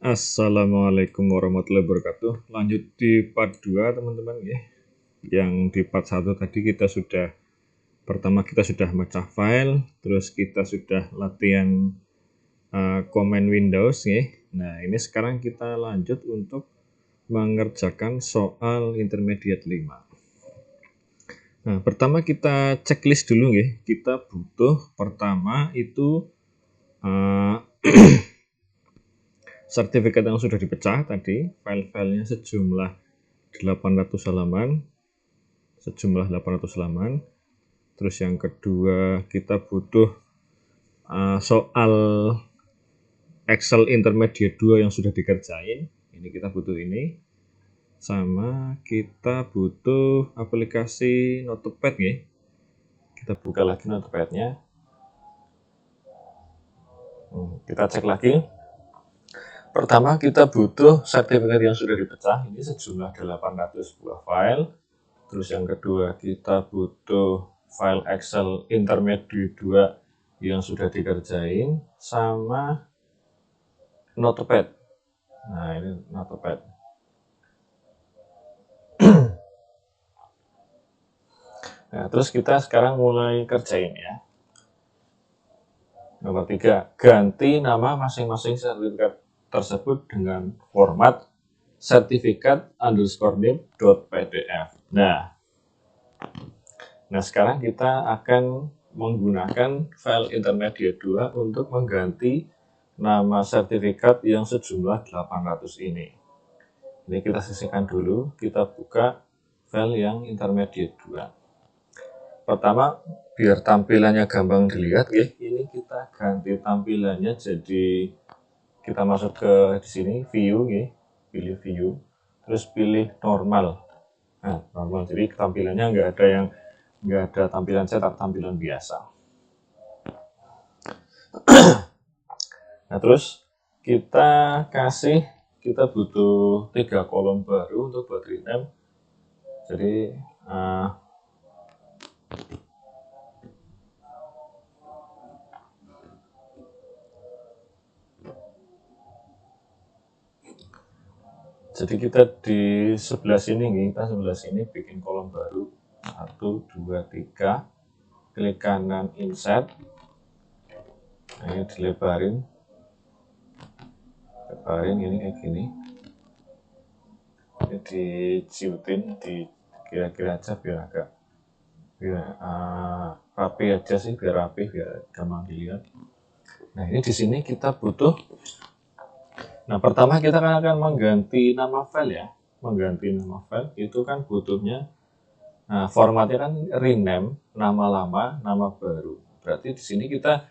Assalamualaikum warahmatullahi wabarakatuh. Lanjut di part 2 teman-teman ya. Yang di part 1 tadi pertama kita sudah mecah file, terus kita sudah latihan command Windows ya. Nah, ini sekarang kita lanjut untuk mengerjakan soal intermediate 5. Nah, pertama kita checklist dulu ya. Kita butuh pertama itu sertifikat yang sudah dipecah tadi, file-filenya sejumlah 800 halaman. Terus yang kedua kita butuh soal Excel Intermediate 2 yang sudah dikerjain. Ini kita butuh ini. Sama kita butuh aplikasi Notepad ya. Kita buka lagi Notepadnya. Kita cek lagi. Pertama kita butuh sertifikat yang sudah dipecah. Ini sejumlah 800 buah file. Terus yang kedua kita butuh file Excel Intermediate 2 yang sudah dikerjain sama Notepad. Nah, ini Notepad. Nah, terus kita sekarang mulai kerjain ya. Nomor 3, ganti nama masing-masing sertifikat tersebut dengan format sertifikat_name.pdf. Nah, sekarang kita akan menggunakan file intermediate 2 untuk mengganti nama sertifikat yang sejumlah 800 ini. Ini kita sisihkan dulu, kita buka file yang intermediate 2. Pertama, biar tampilannya gampang dilihat ya, ini kita ganti tampilannya jadi kita masuk ke di sini view ya, pilih view, terus pilih normal. Nah, normal, jadi tampilannya nggak ada tampilan cetak, tampilan biasa. Nah, terus kita butuh 3 kolom baru untuk buat rename. Jadi kita di sebelah sini bikin kolom baru 1, 2, 3, klik kanan insert. Nah, ini dilebarin ini kayak gini. Ini diciutin, kira-kira aja biar agak rapi aja sih, biar rapi, biar gampang dilihat. Nah, ini di sini kita butuh. Nah, pertama kita akan mengganti nama file ya. Mengganti nama file itu kan butuhnya, formatnya kan rename, nama lama, nama baru. Berarti di sini kita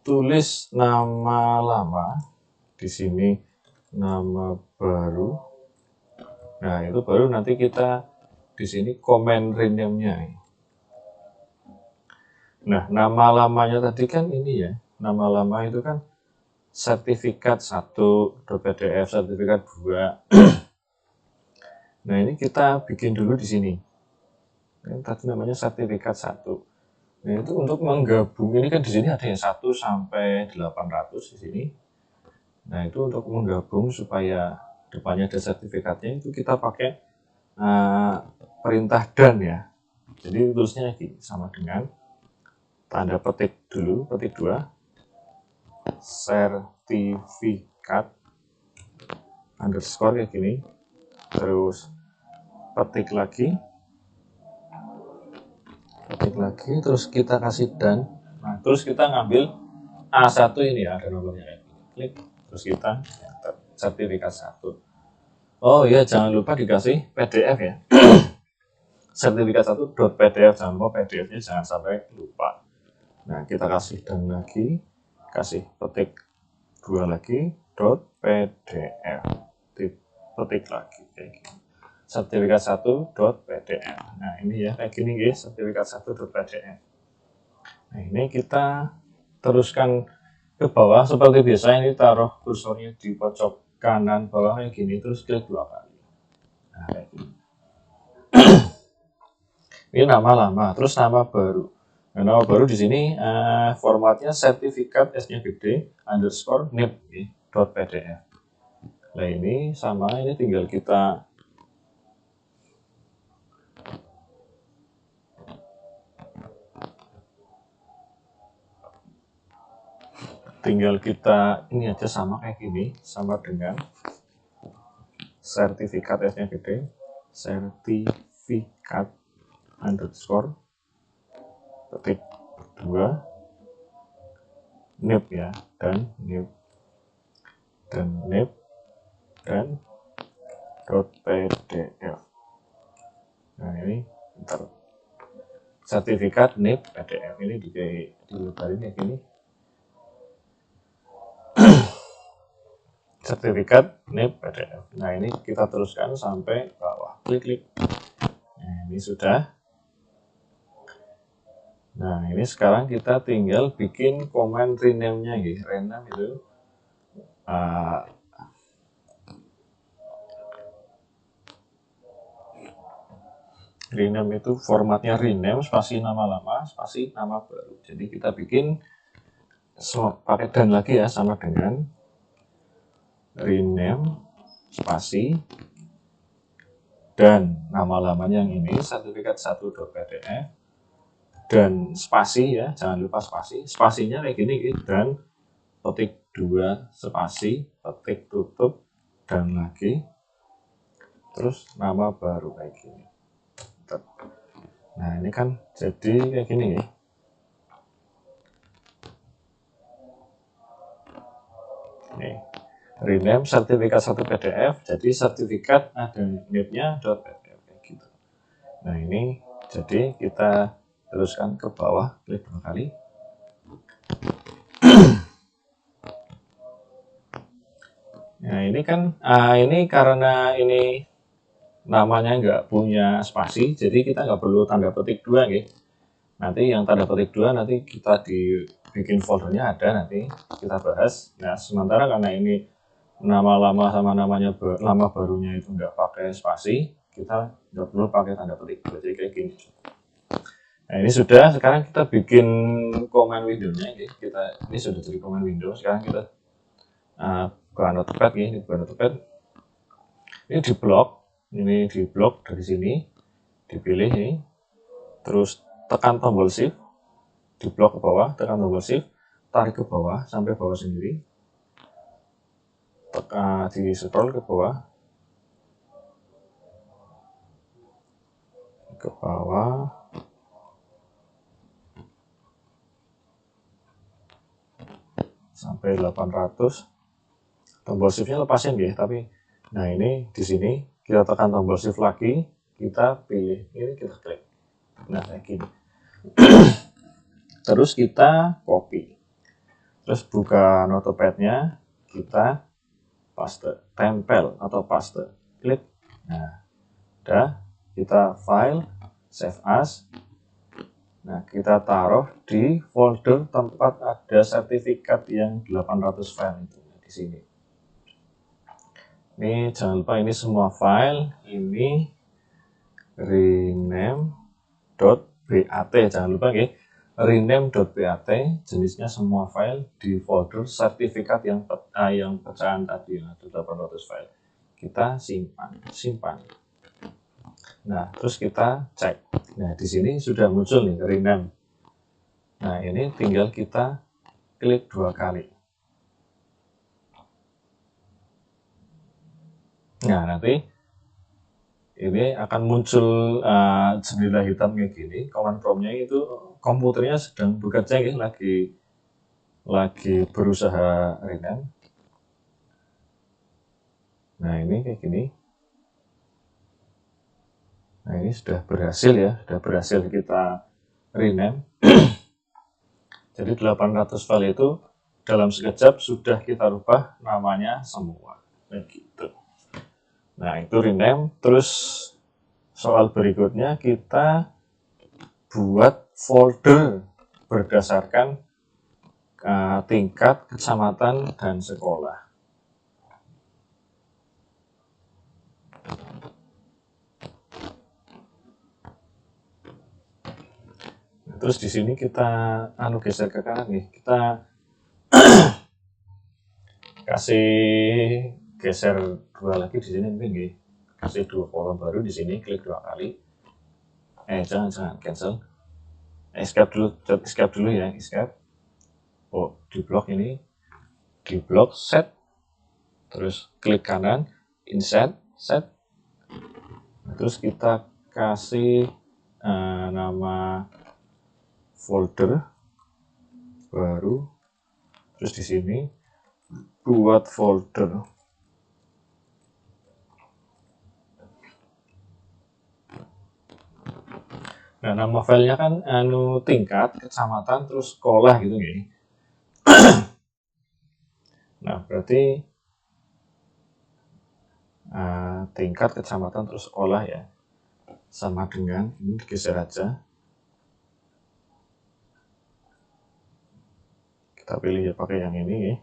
tulis nama lama, di sini nama baru. Nah, itu baru nanti kita di sini comment rename-nya. Nah, nama lamanya tadi kan ini ya. Nama lama itu kan sertifikat 1.pdf, sertifikat 2. Nah, ini kita bikin dulu di sini. Ini tadi namanya sertifikat 1. Nah, itu untuk menggabung, ini kan di sini ada yang 1 sampai 800 di sini. Nah, itu untuk menggabung supaya depannya ada sertifikatnya, itu kita pakai perintah dan ya. Jadi tulisnya lagi sama dengan tanda petik dulu, petik 2, sertifikat underscore kayak gini, terus petik lagi, terus kita kasih dan. Nah, terus kita ngambil A1 ini ya, ada nomornya kayak gini, klik, terus kita sertifikat 1. Oh iya, jangan lupa dikasih PDF ya. Sertifikat 1.pdf, jangan lupa PDF-nya, jangan sampai lupa. Nah, kita kasih dan lagi, kasih petik 2 lagi, .pdf, petik lagi kayak gini, sertifikat 1.pdf. Nah, ini ya kayak gini guys, sertifikat 1.pdf. Nah, ini kita teruskan ke bawah seperti biasa. Ini taruh kursornya di pojok kanan bawah kayak gini, terus klik 2 kali. Nah, kayak gini. Ini nama lama, terus nama baru. Nah, nama baru di sini formatnya sertifikat S-nya gede underscore name.pdf. Nah ini sama, ini tinggal kita ini aja sama kayak gini, sama dengan sertifikat S-nya gede, sertifikat underscore ketik 2 nib ya, dan nib dan .pdf. Nah ini bentar, sertifikat nib pdf ini dilebarin kayak gini, sertifikat nib pdf. Nah ini kita teruskan sampai bawah, klik. Nah ini sudah. Nah ini sekarang kita tinggal bikin komen rename-nya gitu. Rename itu rename itu formatnya rename spasi nama lama spasi nama baru. Jadi kita bikin pakai dan lagi ya, sama dengan rename spasi dan nama lamanya yang ini sertifikat 1.pdf dan spasi ya, jangan lupa spasi. Spasinya kayak gini gitu, dan petik 2 spasi petik tutup dan lagi terus nama baru kayak gini. Nah ini kan jadi kayak gini ya. Nih, rename sertifikat 1 PDF jadi sertifikat ada nib-nya .pdf kayak gitu. Nah ini jadi kita teruskan ke bawah, klik 2 kali. Nah ini kan ini karena ini namanya nggak punya spasi, jadi kita nggak perlu tanda petik 2 gitu. Nanti yang tanda petik 2 nanti kita bikin foldernya ada, nanti kita bahas. Nah sementara karena ini nama lama sama nama barunya itu nggak pakai spasi, kita nggak perlu pakai tanda petik 2, jadi kayak gini. Nah ini sudah, sekarang kita bikin command window-nya ya. Ini sudah jadi command window. Sekarang kita buka notepad ya, ini buka notepad. Ini di blok dari sini, dipilih ini, terus tekan tombol shift, di blok ke bawah, tekan tombol shift, tarik ke bawah sampai bawah sendiri, tekan di scroll ke bawah, sampai 800. Tombol shiftnya lepasin ya, tapi nah ini di sini kita tekan tombol shift lagi, kita pilih ini, kita klik. Nah kayak gini. Terus kita copy, terus buka notepadnya, kita paste, tempel atau paste, klik. Nah udah, kita file, save as. Nah kita taruh di folder tempat ada sertifikat yang 800 file itu di sini. Ini jangan lupa ini semua file, ini rename.bat, jangan lupa ya, rename.bat, jenisnya semua file di folder sertifikat yang pecahan tadi, ada 800 file. Kita simpan. Nah, terus kita cek. Nah, di sini sudah muncul nih rename. Nah, ini tinggal kita klik 2 kali. Nah, nanti ini akan muncul jendela hitam kayak gini. Command prompt-nya itu komputernya sedang bekerja ya, lagi berusaha rename. Nah, ini kayak gini. Nah, ini sudah berhasil ya, sudah berhasil kita rename. Jadi 800 file itu dalam sekejap sudah kita rubah namanya semua. Begitu. Nah, itu rename. Terus soal berikutnya kita buat folder berdasarkan tingkat kecamatan dan sekolah. Terus di sini kita geser ke kanan nih, kita kasih geser 2 lagi di sini mungkin nggih. Kasih 2 kolom baru di sini, klik 2 kali. Jangan cancel. Escape dulu ya, escape. Oh, di blok ini, di blok set, terus klik kanan, insert, set. Terus kita kasih nama folder baru, terus di sini buat folder. Nah, nama filenya kan tingkat, kecamatan, terus sekolah gitu nih. Nah, berarti tingkat, kecamatan, terus sekolah ya. Sama dengan, ini digeser aja. Kita pilih ya pakai yang ini ya.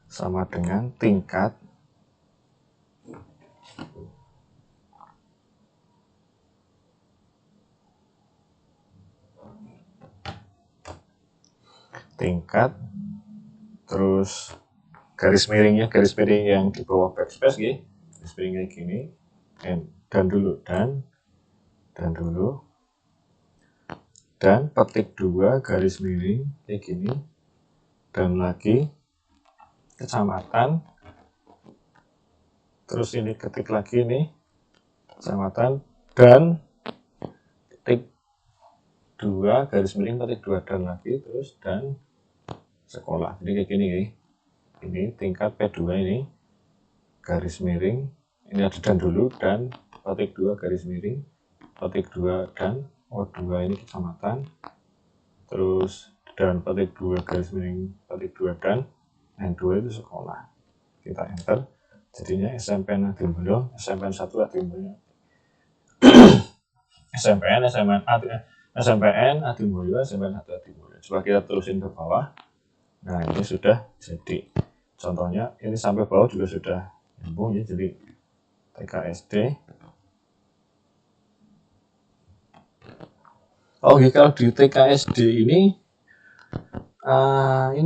Sama dengan tingkat, terus garis miring yang di bawah backspace ya, garis miring kayak gini, dan petik 2 garis miring kayak gini, dan lagi kecamatan, terus ini ketik lagi nih kecamatan, dan ketik 2 garis miring petik 2 dan lagi, terus dan sekolah. Jadi kayak gini ya. Ini tingkat P2 ini garis miring, ini ada dan dulu, dan petik 2 garis miring petik 2 dan O2 ini kecamatan, terus dan petik 2 garis miring petik 2 dan N2 itu sekolah. Kita enter, jadinya SMPN Adimulyo, SMPN 1 Adimulyo, SMPN Adimulyo, SMPN 1 Adimulyo. Coba kita terusin ke bawah. Nah, ini sudah jadi. Contohnya ini sampai bawah juga sudah nyambung ya, jadi TKSD. Oh, kalau di TKSD ini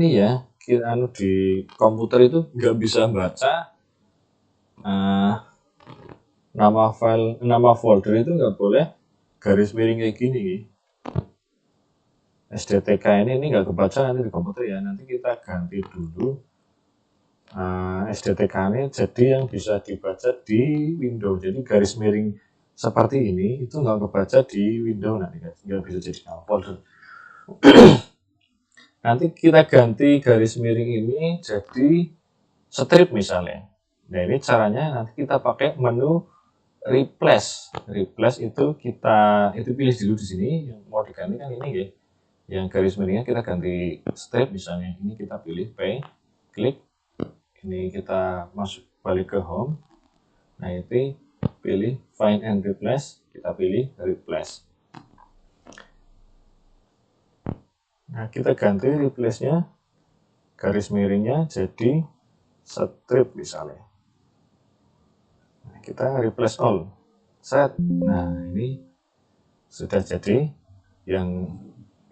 ya, di komputer itu nggak bisa baca nama folder itu nggak boleh garis miring kayak gini. SDTK ini nggak kebaca nanti di komputer ya. Nanti kita ganti dulu SDTK ini jadi yang bisa dibaca di Windows. Jadi garis miring seperti ini itu nggak kebaca di Windows, nanti nggak bisa jadi nama folder. Nanti kita ganti garis miring ini jadi strip misalnya. Nah, ini caranya nanti kita pakai menu replace. Replace itu kita pilih dulu di sini, yang mau diganti kan ini ya. Yang garis miringnya kita ganti strip misalnya. Ini kita pilih P, klik. Ini kita masuk balik ke home. Nah, itu pilih find and replace, kita pilih replace. Nah, kita ganti replace-nya garis miringnya jadi strip misalnya. Nah, kita replace all, set. Nah, ini sudah jadi yang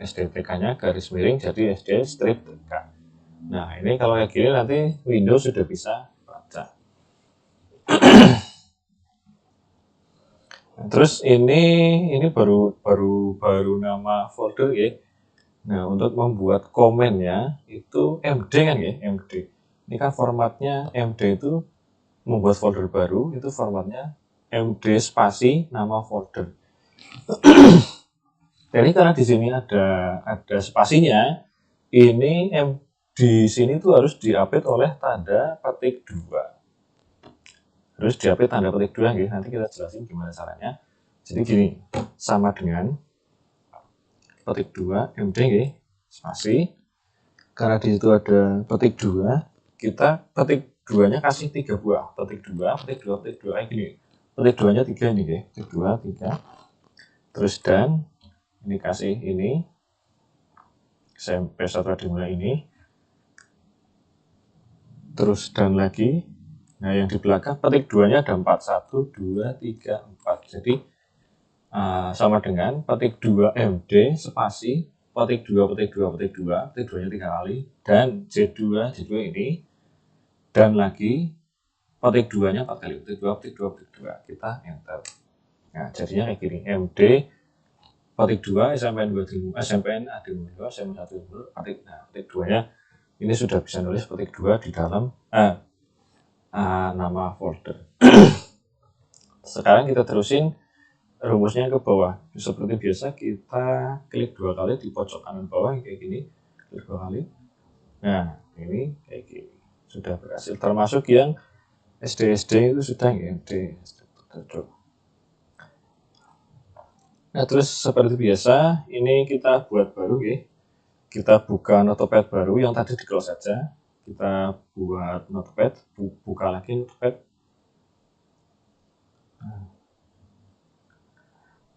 SDTK-nya garis miring jadi SD strip TK. Nah, ini kalau kayak gini nanti Windows sudah bisa baca. Nah, terus ini baru nama folder ya. Nah, untuk membuat komennya itu MD kan ya, MD. Ini kan formatnya MD itu membuat folder baru, itu formatnya MD spasi nama folder. Jadi karena di sini ada spasinya, ini di sini tuh harus diupdate oleh tanda petik 2. Harus diupdate tanda petik 2 ya. Nanti kita jelasin gimana caranya. Jadi gini, sama dengan petik 2 MD ya, spasi. Karena di situ ada petik 2, kita petik 2-nya kasih 3 buah. Petik 2, petik 2, petik 2 gini. Petik 2-nya 3 ini ya. Petik 2, 3. Terus dan ini kasih ini SMP 1 Adimulyo ini. Terus dan lagi. Nah, yang di belakang petik 2-nya ada 4, 1, 2, 3, 4. Jadi sama dengan petik 2 MD spasi petik 2, petik 2, petik 2, petik 2-nya 3 kali, dan J2 ini dan lagi petik 2-nya 4 kali, petik 2, petik 2, petik 2, kita enter. Nah, jadinya kayak gini, MD petik 2, SMPN 2 SMPN Adimulyo, SMPN 1 Adimulyo, petik 2-nya ini sudah bisa nulis petik 2 di dalam nama folder. Sekarang kita terusin rumusnya ke bawah. Seperti biasa kita klik 2 kali di pojok kanan bawah kayak gini, klik 2 kali. Nah, ini kayak gini. Sudah berhasil, termasuk yang SD itu sudah SD. Nah, terus seperti biasa, ini kita buat baru ya. Kita buka notepad baru yang tadi di close saja. Kita buat notepad, buka lagi notepad.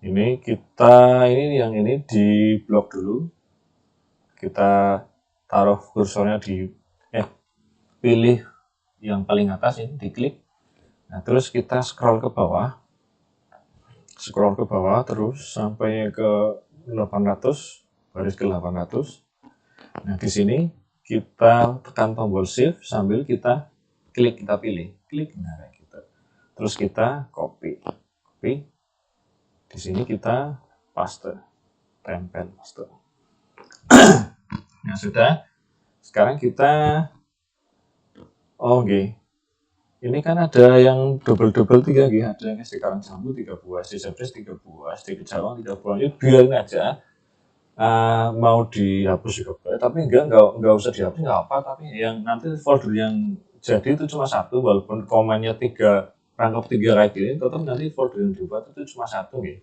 Ini kita ini di blok dulu. Kita taruh kursornya di pilih yang paling atas ini, diklik. Nah, terus kita scroll ke bawah terus sampai ke 800, baris ke 800. Nah, di sini kita tekan tombol shift sambil kita klik, kita pilih, klik, nah kayak gitu. Terus kita copy. Di sini kita paste, tempel, paste. Nah, sudah. Sekarang kita ini kan ada yang double 3 gitu, ada yang SD Karangsambu 3 buah, SD Sebres 3 buah, SD Kejawang 3 buah. Ini biarin aja. Mau dihapus juga boleh, tapi enggak usah dihapus, enggak apa, tapi yang nanti folder yang jadi itu cuma satu, walaupun komennya 3, rangkap 3 kayak gini, tetap nanti folder yang dibuat itu cuma satu gitu.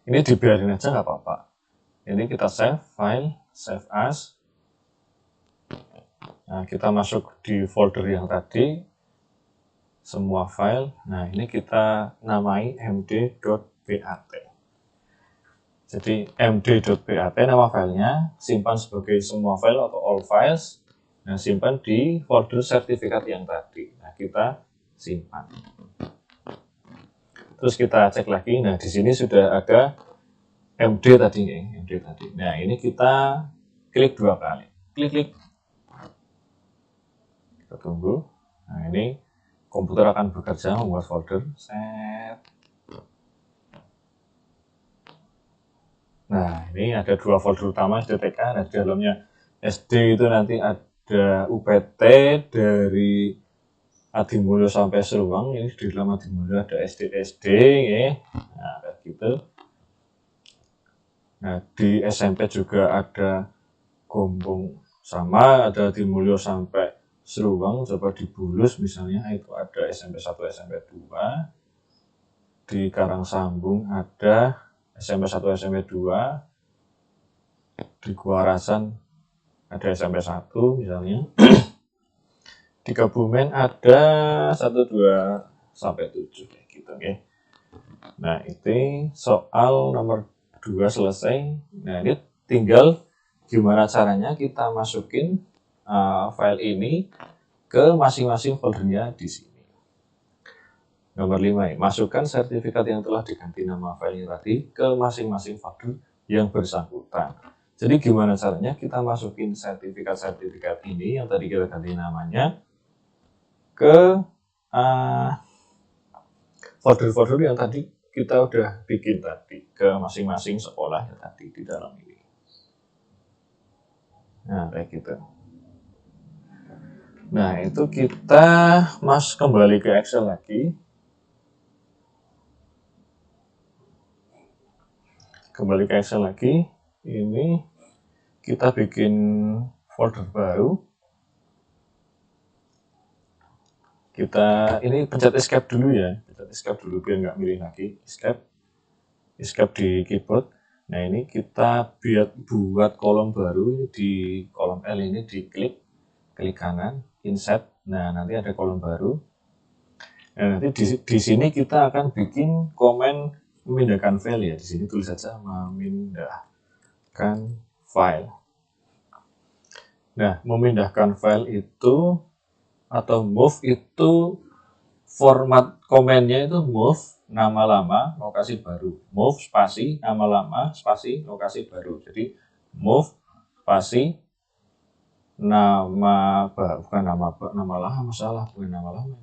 Ini dibiarin aja nggak apa-apa. Ini kita save file, save as. Nah, kita masuk di folder yang tadi, semua file. Nah, ini kita namai md.bat. Jadi md.bat nama filenya, simpan sebagai semua file atau all files. Nah, simpan di folder sertifikat yang tadi. Nah, kita simpan. Terus kita cek lagi. Nah, di sini sudah ada MD tadi. Nah, ini kita klik 2 kali. Klik. Kita tunggu. Nah, ini komputer akan bekerja membuat folder. Set. Nah, ini ada 2 folder utama SDTK. Nah, di dalamnya SD itu nanti ada UPT dari Adimulyo sampai Seruang. Ini di dalam Adimulyo ada SD ya. Nah, kayak gitu. Nah, di SMP juga ada Gombong sama, ada Adimulyo sampai Seruang. Coba di Bulus misalnya itu ada SMP 1, SMP 2. Di Karangsambung ada SMP 1, SMP 2. Di Guarasan ada SMP 1 misalnya. Di Kebumen ada 1, 2 sampai 7 kayak gitu ya. Nah, itu soal nomor 2 selesai. Nah, ini tinggal gimana caranya kita masukin file ini ke masing-masing foldernya di sini. Nomor 5 ya, masukkan sertifikat yang telah diganti nama filenya tadi ke masing-masing folder yang bersangkutan. Jadi gimana caranya kita masukin sertifikat ini yang tadi kita ganti namanya ke folder-folder yang tadi kita udah bikin tadi ke masing-masing sekolah yang tadi di dalam ini. Nah, kayak gitu. Nah, itu kita kembali ke Excel lagi. Kembali ke Excel lagi. Ini kita bikin folder baru. Kita ini pencet escape dulu ya. Pencet escape dulu biar nggak milih lagi. Escape di keyboard. Nah, ini kita buat kolom baru. Ini di kolom L ini diklik kanan, insert. Nah, nanti ada kolom baru. Nah, nanti di sini kita akan bikin komen memindahkan file ya. Di sini tulis saja memindahkan file. Nah, memindahkan file itu atau move itu format komennya itu move nama lama lokasi baru, move spasi nama lama spasi lokasi baru. Jadi move spasi bukan nama lama, salah, bukan nama lama.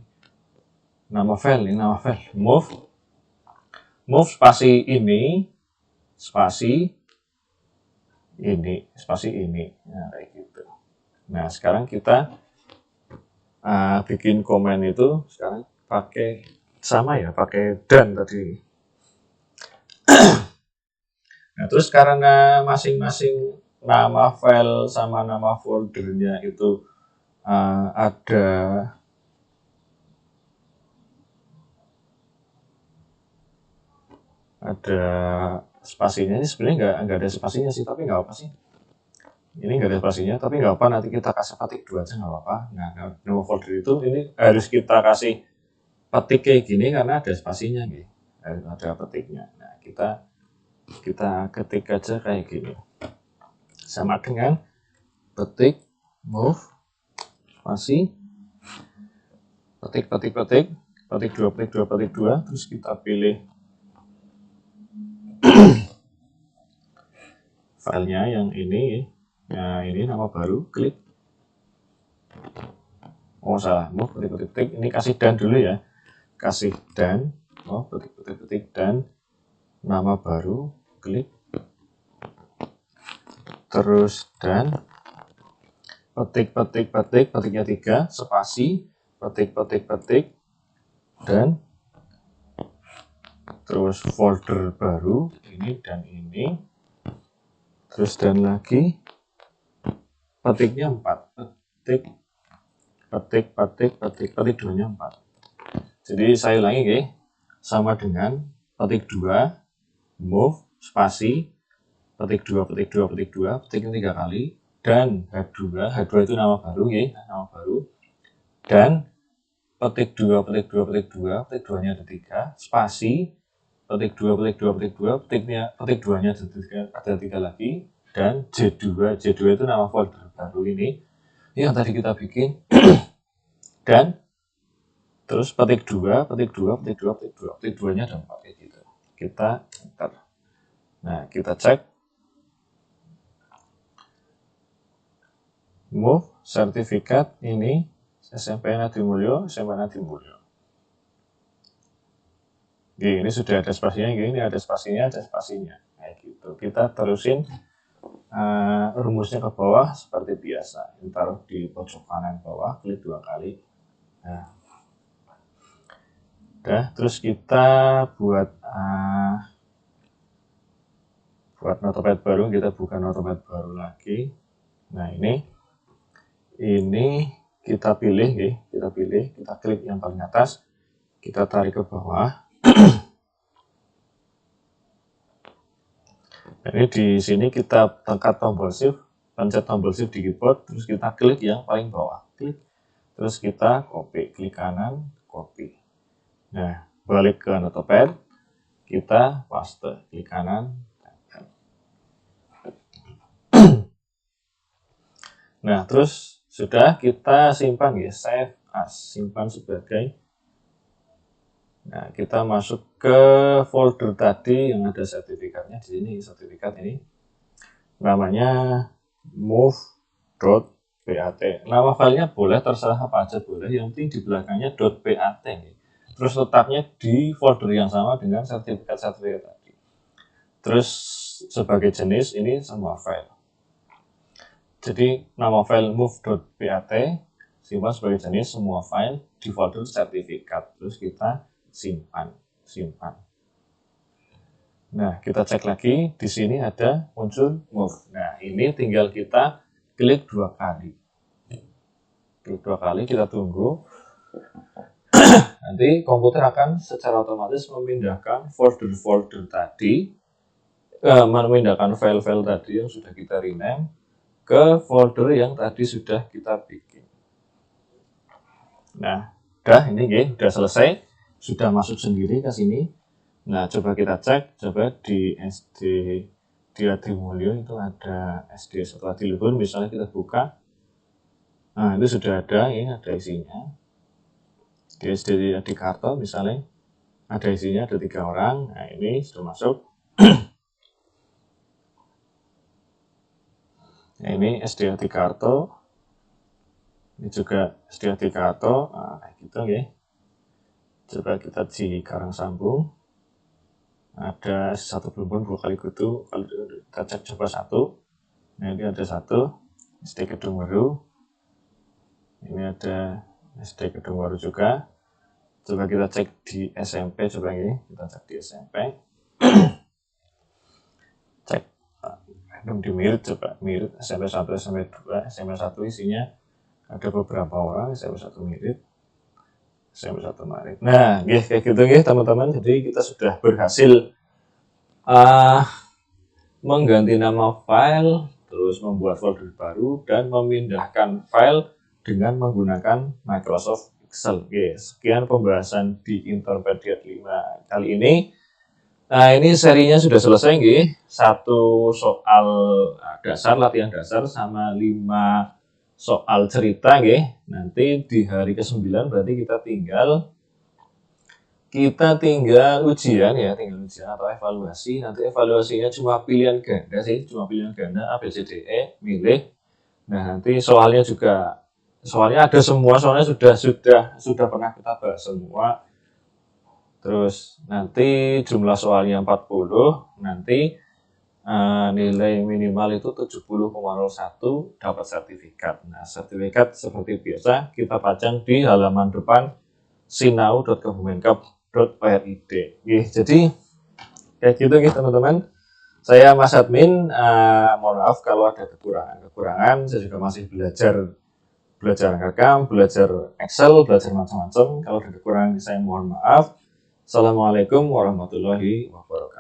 Nama file, ini nama file. Move spasi ini, spasi ini. Nah, kayak gitu. Nah, sekarang kita bikin komen itu sekarang pakai pakai dan tadi. Nah, terus karena masing-masing nama file sama nama foldernya itu ada spasinya. Ini sebenarnya nggak ada spasinya sih, tapi nggak apa sih. Ini nggak ada spasinya, tapi nggak apa, nanti kita kasih petik 2 aja nggak apa-apa. Nah, nama folder itu ini harus kita kasih petik kayak gini karena ada spasinya nih, ada petiknya. Nah, kita ketik aja kayak gini, sama dengan petik move spasi petik 2, terus kita pilih filenya yang ini. Nah, ini nama baru, klik. Oh, salah, move petik. Ini kasih dan dulu ya, kasih dan petik dan nama baru, klik. Terus dan petiknya 3, spasi petik dan terus folder baru ini dan ini, terus dan lagi petiknya 4, petik 2-nya 4. Jadi saya ulangi ya, sama dengan petik 2 move spasi petik 2 petiknya 3 kali, dan H2 itu nama baru ya, nama baru, dan petik 2-nya ada 3, spasi petik 2 petik 2-nya ada 3 lagi, dan J2 itu nama folder baru ini yang tadi kita bikin. Dan terus petik 2-nya ada 4 kayak gitu. Kita enter. Nah, kita cek move sertifikat ini SMP Nadiem Mulyo. Ini sudah ada spasinya, ini ada spasinya. Kayak gitu. Kita terusin rumusnya ke bawah seperti biasa. Ini taruh di pojok kanan bawah, klik 2 kali. Nah, terus kita buat notepad baru. Kita buka notepad baru lagi. Nah, ini kita pilih, kita klik yang paling atas, kita tarik ke bawah. Ini di sini kita tekan tombol shift, pencet tombol shift di keyboard, terus kita klik yang paling bawah, klik, terus kita copy, klik kanan, copy. Nah, balik ke notepad, kita paste, klik kanan. Nah, terus sudah kita simpan ya, save as, simpan sebagai. Nah, kita masuk ke folder tadi yang ada sertifikatnya. Di sini sertifikat ini namanya move.pat. Nama filenya boleh terserah apa aja boleh, yang penting di belakangnya .pat. Terus letaknya di folder yang sama dengan sertifikat tadi. Terus sebagai jenis ini semua file. Jadi nama file move.pat simpan sebagai jenis semua file di folder sertifikat. Terus kita simpan. Nah, kita cek lagi, di sini ada muncul move. Nah, ini tinggal kita klik 2 kali. Klik 2 kali, kita tunggu. Nanti komputer akan secara otomatis memindahkan folder-folder tadi, memindahkan file-file tadi yang sudah kita rename ke folder yang tadi sudah kita bikin. Nah, ini udah selesai, sudah masuk sendiri ke sini. Nah, coba kita cek, coba di SD di Nadiem Mulyo itu ada SD setelah diluhur, misalnya kita buka. Nah, itu sudah ada, ini ada isinya. Di SD di Karto misalnya ada isinya, ada 3 orang. Nah, ini sudah masuk. Nah, ini SD di Karto. Ini juga stadicato, nah kayak gitu ya. Coba kita di karang sambung. Ada satu bumbun 2 kali kutu, kalau kita cek coba 1. Nah ini ada 1 SD Kedung Waru, ini ada SD Kedung Waru juga. Coba kita cek di SMP, coba ini kita cek di SMP. Cek random di mirip, coba mirip SMP 1, SMP 2, SMP 1 isinya ada beberapa orang, SMP 1 mirip, SMP 1 mirip. Nah kayak gitu ya teman-teman. Jadi kita sudah berhasil mengganti nama file, terus membuat folder baru, dan memindahkan file dengan menggunakan Microsoft Excel. Oke, sekian pembahasan di Intermediate 5 kali ini. Nah, ini serinya sudah selesai, nggih. 1 soal dasar, latihan dasar, sama 5 soal cerita, nggih. Nanti di hari ke-9 berarti kita tinggal ujian ya, tinggal ujian atau evaluasi. Nanti evaluasinya cuma pilihan ganda sih, cuma pilihan ganda A, B, C, D, E, milih. Nah, nanti soalnya ada semua, soalnya sudah pernah kita bahas semua. Terus nanti jumlah soalnya 40, nanti nilai minimal itu 70,01, dapat sertifikat. Nah, sertifikat seperti biasa kita pajang di halaman depan sinau.kebumenkop.id. Jadi kayak gitu nih teman-teman. Saya Mas Admin, mohon maaf kalau ada kekurangan. Saya juga masih belajar rekam, belajar Excel, belajar macam-macam. Kalau ada kekurangan saya mohon maaf. Assalamualaikum warahmatullahi wabarakatuh.